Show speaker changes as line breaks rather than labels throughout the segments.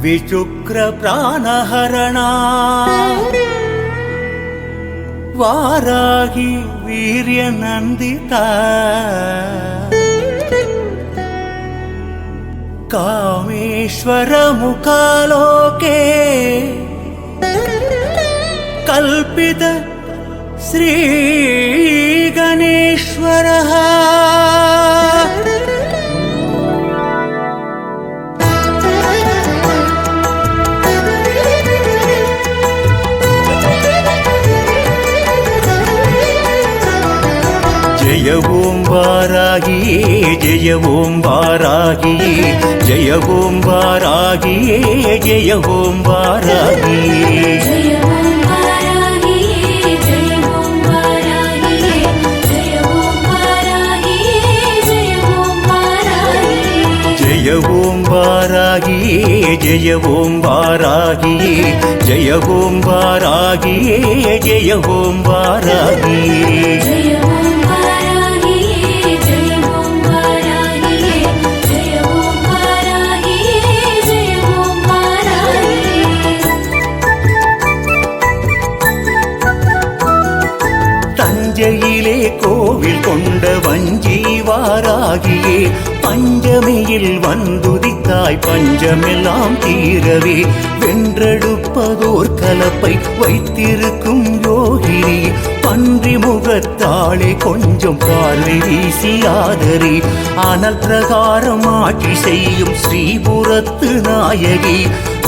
विशुक्र प्राणहरणा वाराही वीर्य नंदिता कामेश्वर मुखालोके कल्पित श्री गणेश्वरः जय ओम वाराहिये जय ओम वाराहिये जय ओम वाराहिये जय ओम वाराहिये
जय ओम वाराहिये जय ओम वाराहिये जय ओम वाराहिये जय ओम वाराहिये
जय ओम वाराहिये जय ओम वाराहिये जय ओम वाराहिये जय ओम वाराहिये
जय ओम वाराहिये जय ओम वाराहिये जय ओम वाराहिये जय ओम वाराहिये
தஞ்சையிலே கோவில் கொண்ட வஞ்சி வாராகியே பஞ்சமியில் வந்துதித்தாய் பஞ்சமெல்லாம் தீரவே வென்றெடுப்பதோர் கலப்பை வைத்திருக்கும் யோகினி பன்றி முகத்தாளே கொஞ்சம் பார்வை வீசியாதரி ஆனால் பிரகாரம் ஆட்சி செய்யும் ஸ்ரீபுரத்து நாயகி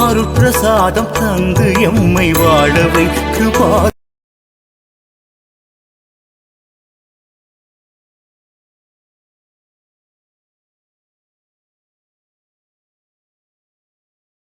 அருட்பிரசாதம் தந்து எம்மை வாழவை கிருபா